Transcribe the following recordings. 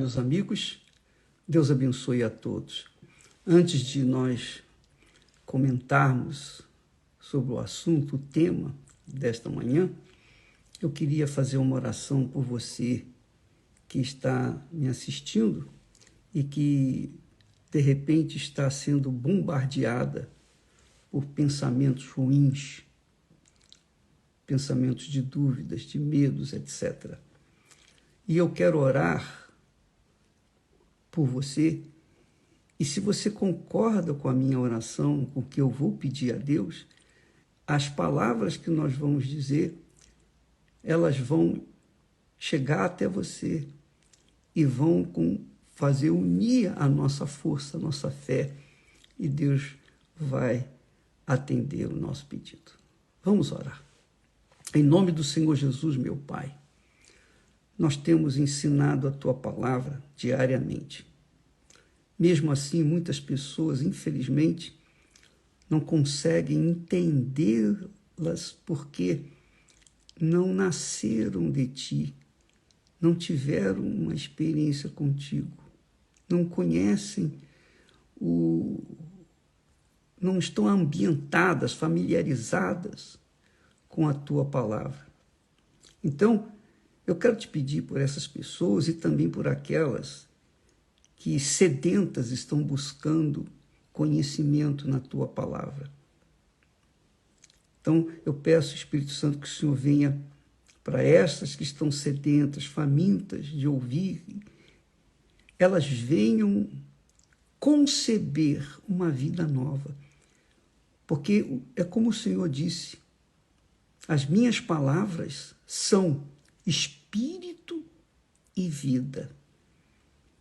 Meus amigos, Deus abençoe a todos. Antes de nós comentarmos sobre o assunto, o tema desta manhã, eu queria fazer uma oração por você que está me assistindo e que, de repente, está sendo bombardeada por pensamentos ruins, pensamentos de dúvidas, de medos, etc. E eu quero orar por você, e se você concorda com a minha oração, com o que eu vou pedir a Deus, as palavras que nós vamos dizer, elas vão chegar até você e vão fazer unir a nossa força, a nossa fé, e Deus vai atender o nosso pedido. Vamos orar. Em nome do Senhor Jesus, meu Pai, nós temos ensinado a Tua palavra diariamente. Mesmo assim, muitas pessoas, infelizmente, não conseguem entendê-las porque não nasceram de Ti, não tiveram uma experiência contigo, não conhecem não estão ambientadas, familiarizadas com a Tua palavra. Então, eu quero te pedir por essas pessoas e também por aquelas que sedentas estão buscando conhecimento na Tua palavra. Então, eu peço, Espírito Santo, que o Senhor venha para estas que estão sedentas, famintas de ouvir, elas venham conceber uma vida nova. Porque é como o Senhor disse, as minhas palavras são espírito e vida.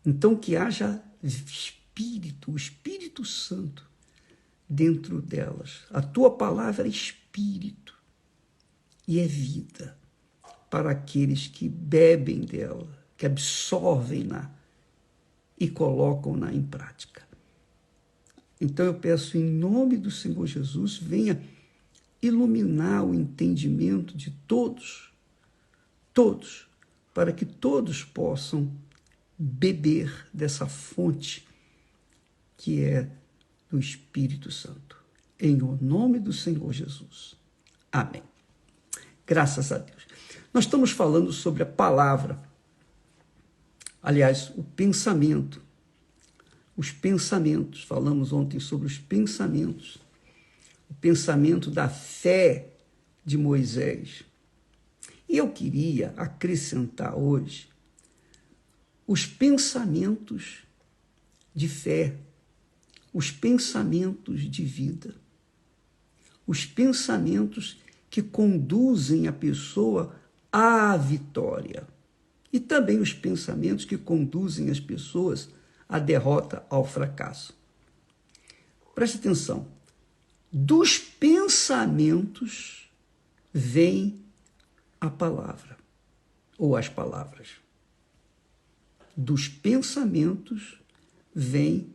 Então, que haja espírito, o Espírito Santo dentro delas. A Tua palavra é espírito e é vida para aqueles que bebem dela, que absorvem-na e colocam-na em prática. Então, eu peço em nome do Senhor Jesus, venha iluminar o entendimento de todos, para que todos possam beber dessa fonte que é do Espírito Santo. Em o nome do Senhor Jesus. Amém. Graças a Deus. Nós estamos falando sobre a palavra. Aliás, o pensamento. Os pensamentos. Falamos ontem sobre os pensamentos. O pensamento da fé de Moisés. E eu queria acrescentar hoje os pensamentos de fé, os pensamentos de vida, os pensamentos que conduzem a pessoa à vitória e também os pensamentos que conduzem as pessoas à derrota, ao fracasso. Preste atenção, dos pensamentos vem a palavra, ou as palavras. Dos pensamentos vem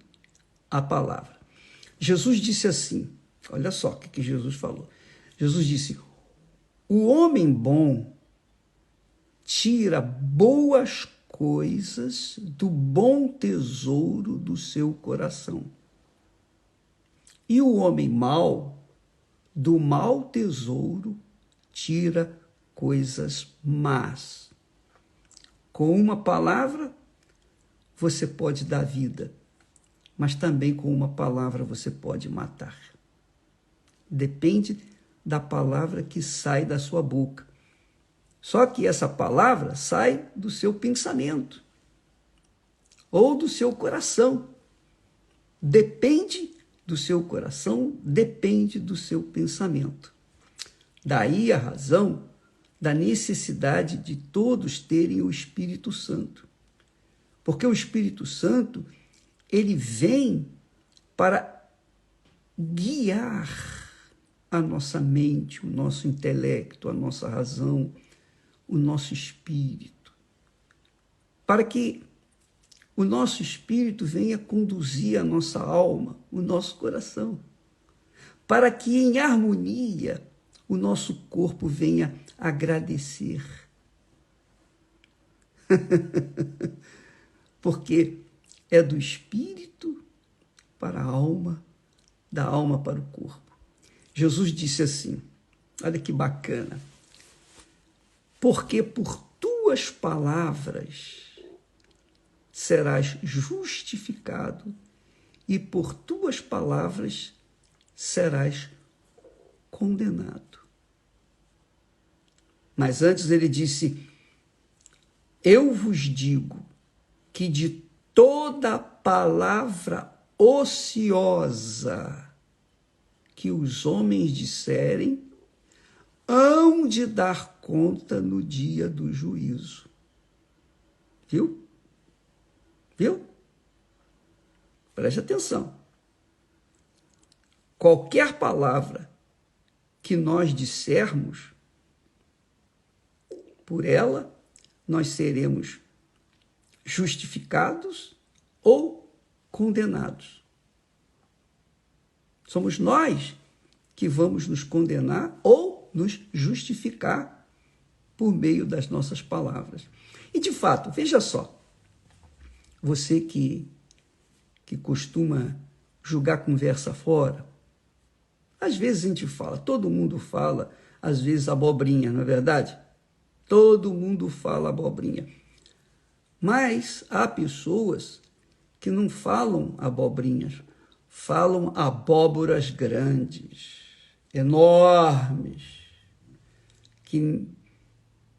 a palavra. Jesus disse assim, olha só o que Jesus falou. Jesus disse, o homem bom tira boas coisas do bom tesouro do seu coração. E o homem mau, do mau tesouro, tira coisas más. Com uma palavra, você pode dar vida, mas também com uma palavra você pode matar. Depende da palavra que sai da sua boca. Só que essa palavra sai do seu pensamento ou do seu coração. Depende do seu coração, depende do seu pensamento. Daí a razão da necessidade de todos terem o Espírito Santo. Porque o Espírito Santo, ele vem para guiar a nossa mente, o nosso intelecto, a nossa razão, o nosso espírito, para que o nosso espírito venha conduzir a nossa alma, o nosso coração, para que em harmonia o nosso corpo venha agradecer. porque é do espírito para a alma, da alma para o corpo. Jesus disse assim, olha que bacana, porque por tuas palavras serás justificado e por tuas palavras serás condenado. Mas antes ele disse, eu vos digo que de toda palavra ociosa que os homens disserem, hão de dar conta no dia do juízo. Viu? Viu? Preste atenção. Qualquer palavra que nós dissermos, por ela, nós seremos justificados ou condenados. Somos nós que vamos nos condenar ou nos justificar por meio das nossas palavras. E, de fato, veja só, você que costuma julgar conversa fora, às vezes a gente fala, todo mundo fala, às vezes abobrinha, não é verdade? Todo mundo fala abobrinha. Mas há pessoas que não falam abobrinhas, falam abóboras grandes, enormes, que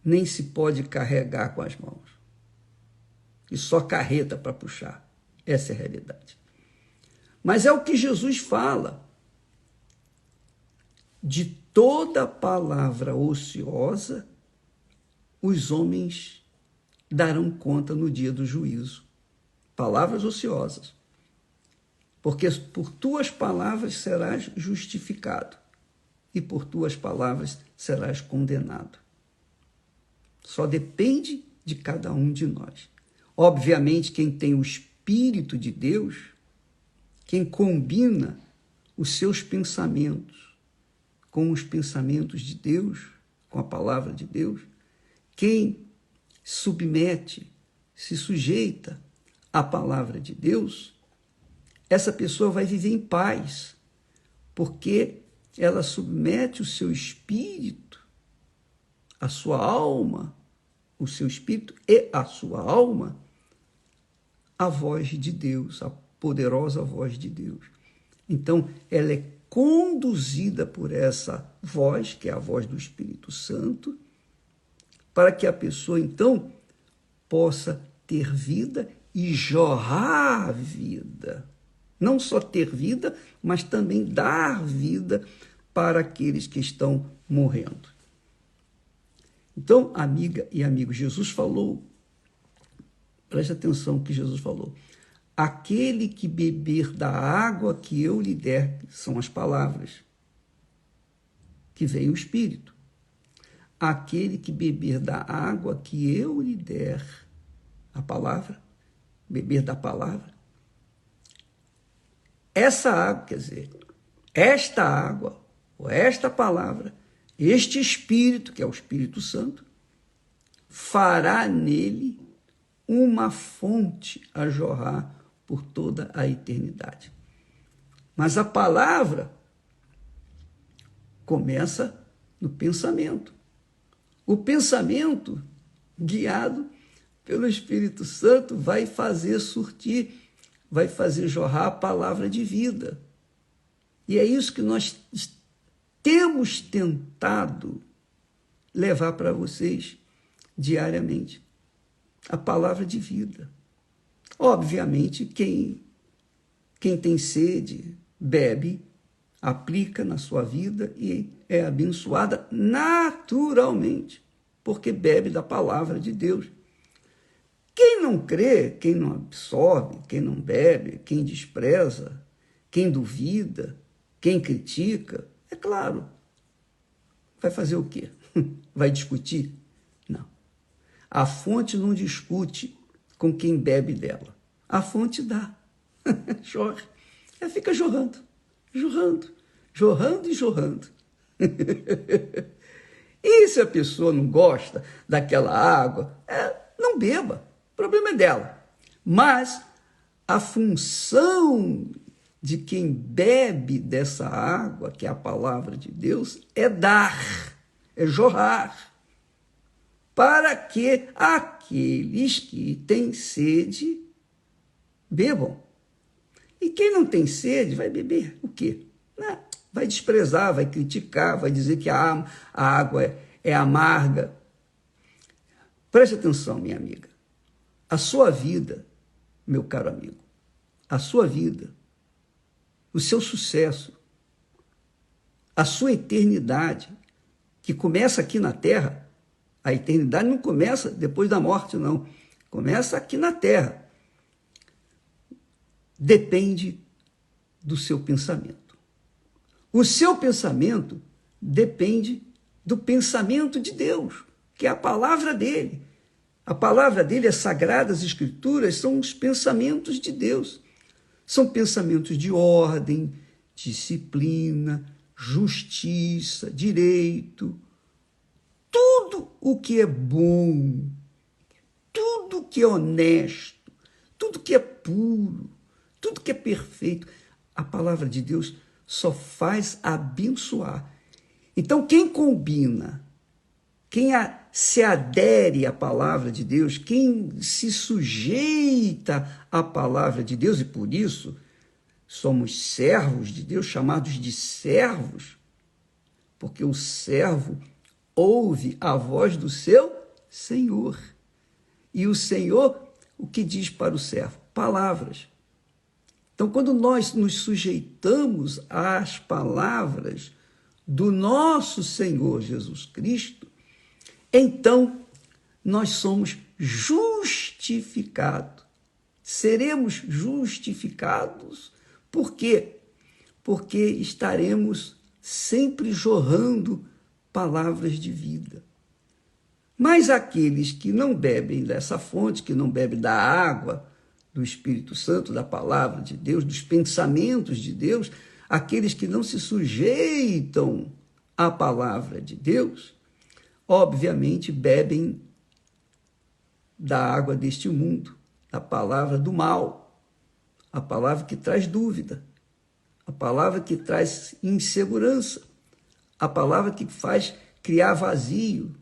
nem se pode carregar com as mãos. E só carreta para puxar. Essa é a realidade. Mas é o que Jesus fala. De toda palavra ociosa, os homens darão conta no dia do juízo. Palavras ociosas. Porque por tuas palavras serás justificado e por tuas palavras serás condenado. Só depende de cada um de nós. Obviamente, quem tem o Espírito de Deus, quem combina os seus pensamentos com os pensamentos de Deus, com a palavra de Deus, quem submete, se sujeita à palavra de Deus, essa pessoa vai viver em paz, porque ela submete o seu espírito, a sua alma, o seu espírito e a sua alma à voz de Deus, a poderosa voz de Deus. Então, ela é conduzida por essa voz, que é a voz do Espírito Santo, para que a pessoa, então, possa ter vida e jorrar vida. Não só ter vida, mas também dar vida para aqueles que estão morrendo. Então, amiga e amigo, Jesus falou, preste atenção no que Jesus falou, aquele que beber da água que eu lhe der, são as palavras, que vem o Espírito. Aquele que beber da água que eu lhe der, a palavra, beber da palavra, essa água, quer dizer, esta água, ou esta palavra, este Espírito, que é o Espírito Santo, fará nele uma fonte a jorrar por toda a eternidade. Mas a palavra começa no pensamento. O pensamento, guiado pelo Espírito Santo, vai fazer surtir, vai fazer jorrar a palavra de vida. E é isso que nós temos tentado levar para vocês diariamente. A palavra de vida. Obviamente, quem tem sede, bebe, aplica na sua vida e é abençoada naturalmente, porque bebe da palavra de Deus. Quem não crê, quem não absorve, quem não bebe, quem despreza, quem duvida, quem critica, é claro, vai fazer o quê? Vai discutir? Não. A fonte não discute com quem bebe dela. A fonte dá. Jorra. Ela fica jorrando, jorrando, jorrando e jorrando. E se a pessoa não gosta daquela água, não beba. O problema é dela. Mas a função de quem bebe dessa água, que é a palavra de Deus, é dar, é jorrar, para que aqueles que têm sede bebam. E quem não tem sede vai beber o quê? Vai desprezar, vai criticar, vai dizer que a água é amarga. Preste atenção, minha amiga. A sua vida, meu caro amigo, a sua vida, o seu sucesso, a sua eternidade, que começa aqui na Terra, a eternidade não começa depois da morte, não. Começa aqui na Terra. Depende do seu pensamento. O seu pensamento depende do pensamento de Deus, que é a palavra dele. A palavra dele, as Sagradas Escrituras, são os pensamentos de Deus. São pensamentos de ordem, disciplina, justiça, direito. Tudo o que é bom, tudo que é honesto, tudo que é puro, tudo que é perfeito, a palavra de Deus só faz abençoar. Então, quem combina, quem se adere à palavra de Deus, quem se sujeita à palavra de Deus, e por isso somos servos de Deus, chamados de servos, porque o servo ouve a voz do seu Senhor. E o Senhor, o que diz para o servo? Palavras. Então, quando nós nos sujeitamos às palavras do nosso Senhor Jesus Cristo, então nós somos justificados. Seremos justificados. Por quê? Porque estaremos sempre jorrando palavras de vida. Mas aqueles que não bebem dessa fonte, que não bebem da água do Espírito Santo, da palavra de Deus, dos pensamentos de Deus, aqueles que não se sujeitam à palavra de Deus, obviamente bebem da água deste mundo, da palavra do mal, a palavra que traz dúvida, a palavra que traz insegurança, a palavra que faz criar vazio,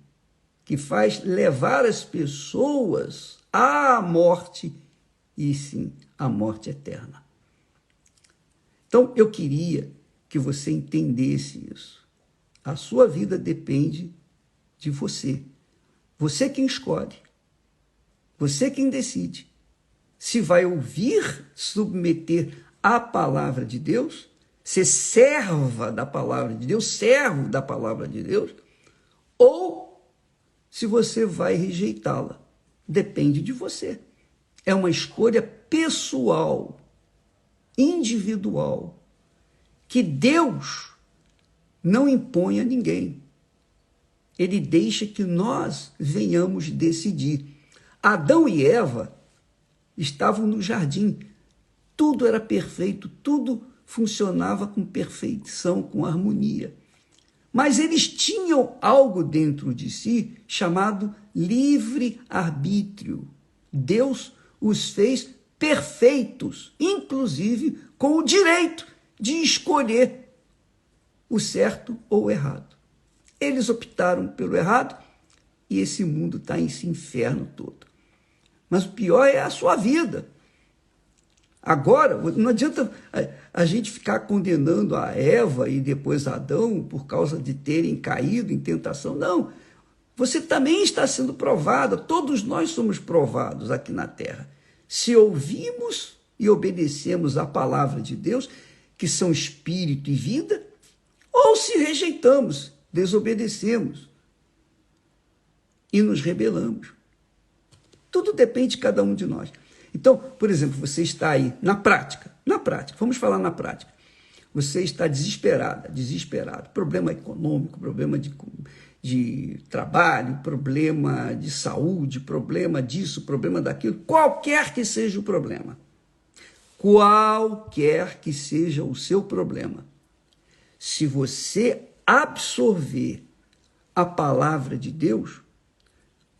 que faz levar as pessoas à morte, e sim, à morte eterna. Então, eu queria que você entendesse isso. A sua vida depende de você. Você quem escolhe. Você quem decide se vai ouvir, submeter à palavra de Deus, ser serva da palavra de Deus, servo da palavra de Deus, ou se você vai rejeitá-la. Depende de você. É uma escolha pessoal, individual, que Deus não impõe a ninguém. Ele deixa que nós venhamos decidir. Adão e Eva estavam no jardim. Tudo era perfeito, tudo funcionava com perfeição, com harmonia. Mas eles tinham algo dentro de si chamado livre-arbítrio. Deus os fez perfeitos, inclusive com o direito de escolher o certo ou o errado. Eles optaram pelo errado e esse mundo está nesse inferno todo. Mas o pior é a sua vida. Agora, não adianta a gente ficar condenando a Eva e depois a Adão por causa de terem caído em tentação. Não, você também está sendo provado. Todos nós somos provados aqui na terra. Se ouvimos e obedecemos a palavra de Deus, que são espírito e vida, ou se rejeitamos, desobedecemos e nos rebelamos. Tudo depende de cada um de nós. Então, por exemplo, você está aí na prática, vamos falar na prática. Você está desesperado, problema econômico, problema de trabalho, problema de saúde, problema disso, problema daquilo, qualquer que seja o problema. Qualquer que seja o seu problema. Se você absorver a palavra de Deus,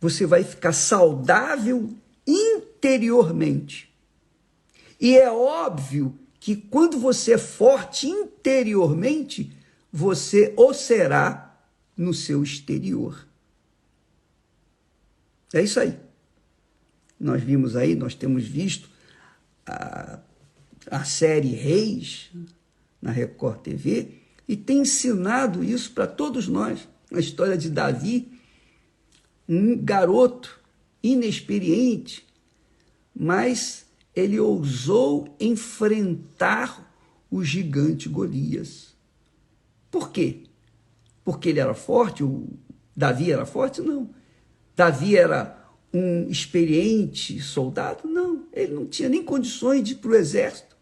você vai ficar saudável inteiramente interiormente. E é óbvio que quando você é forte interiormente, você o será no seu exterior. É isso aí. Nós vimos aí, nós temos visto a série Reis na Record TV e tem ensinado isso para todos nós. A história de Davi, um garoto inexperiente, mas ele ousou enfrentar o gigante Golias. Por quê? Porque ele era forte? Davi era forte? Não. Davi era um experiente soldado? Não. Ele não tinha nem condições de ir para o exército.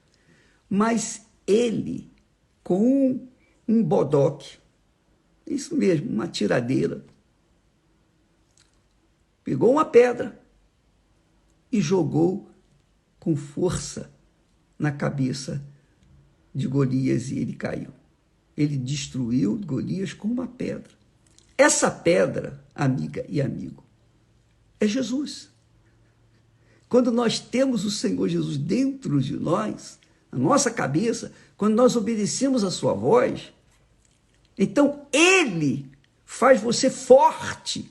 Mas ele, com um bodoque, isso mesmo, uma tiradeira, pegou uma pedra e jogou com força na cabeça de Golias e ele caiu. Ele destruiu Golias com uma pedra. Essa pedra, amiga e amigo, é Jesus. Quando nós temos o Senhor Jesus dentro de nós, na nossa cabeça, quando nós obedecemos a sua voz, então ele faz você forte,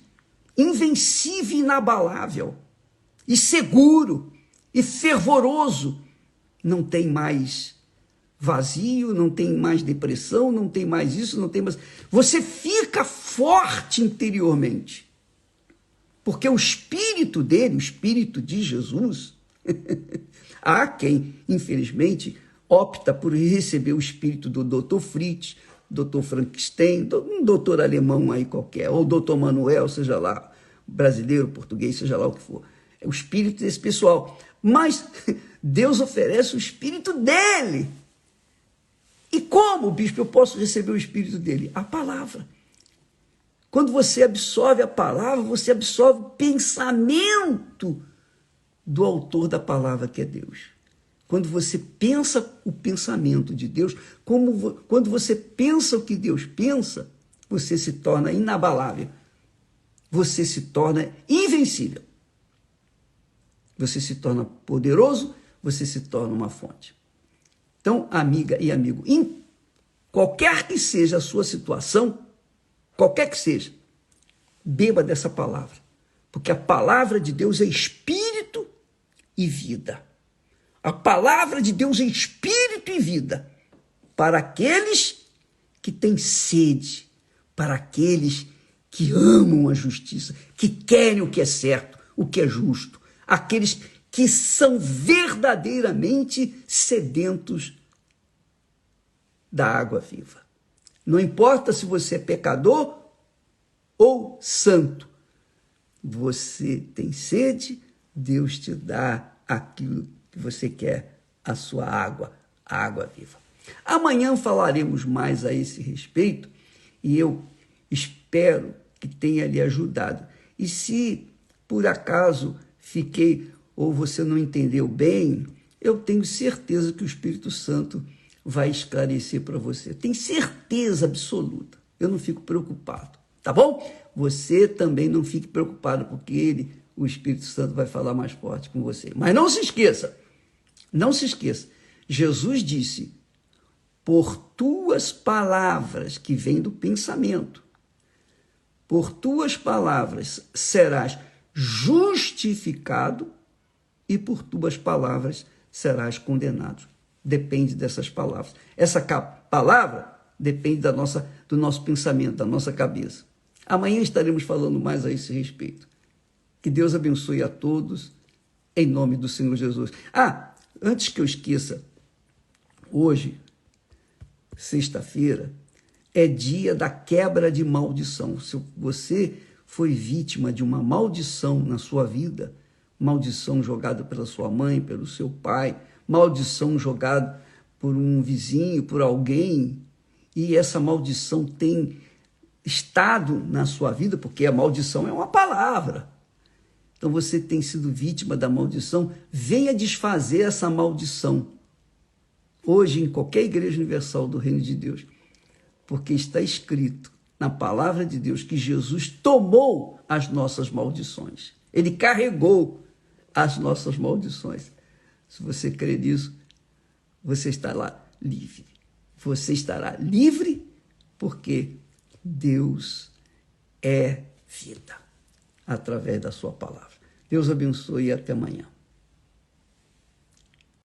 invencível, inabalável, e seguro, e fervoroso. Não tem mais vazio, não tem mais depressão, não tem mais isso, não tem mais... Você fica forte interiormente. Porque o espírito dele, o espírito de Jesus, há quem, infelizmente, opta por receber o espírito do Dr. Fritz, Dr. Frankenstein, um doutor alemão aí qualquer, ou Dr. Manuel, seja lá, brasileiro, português, seja lá o que for. É o espírito desse pessoal. Mas Deus oferece o espírito dele. E como, bispo, eu posso receber o espírito dele? A palavra. Quando você absorve a palavra, você absorve o pensamento do autor da palavra, que é Deus. Quando você pensa o pensamento de Deus, quando você pensa o que Deus pensa, você se torna inabalável. Você se torna invencível. Você se torna poderoso, você se torna uma fonte. Então, amiga e amigo, qualquer que seja a sua situação, qualquer que seja, beba dessa palavra. Porque a palavra de Deus é espírito e vida. A palavra de Deus é espírito e vida para aqueles que têm sede, para aqueles que amam a justiça, que querem o que é certo, o que é justo, aqueles que são verdadeiramente sedentos da água viva. Não importa se você é pecador ou santo, você tem sede, Deus te dá aquilo que você quer, a sua água, a água viva. Amanhã falaremos mais a esse respeito e eu espero que tenha lhe ajudado. E se por acaso fiquei ou você não entendeu bem, eu tenho certeza que o Espírito Santo vai esclarecer para você. Tenho certeza absoluta. Eu não fico preocupado, tá bom? Você também não fique preocupado, porque o Espírito Santo vai falar mais forte com você. Mas não se esqueça, Jesus disse, por tuas palavras, que vem do pensamento, por tuas palavras serás justificado e por tuas palavras serás condenado. Depende dessas palavras. Essa palavra depende do nosso pensamento, da nossa cabeça. Amanhã estaremos falando mais a esse respeito. Que Deus abençoe a todos, em nome do Senhor Jesus. Antes que eu esqueça, hoje, sexta-feira, é dia da quebra de maldição. Se você foi vítima de uma maldição na sua vida, maldição jogada pela sua mãe, pelo seu pai, maldição jogada por um vizinho, por alguém, e essa maldição tem estado na sua vida, porque a maldição é uma palavra. Então você tem sido vítima da maldição, venha desfazer essa maldição. Hoje, em qualquer igreja universal do Reino de Deus, porque está escrito na palavra de Deus que Jesus tomou as nossas maldições. Ele carregou as nossas maldições. Se você crê nisso, você estará livre. Você estará livre porque Deus é vida, através da sua palavra. Deus abençoe e até amanhã.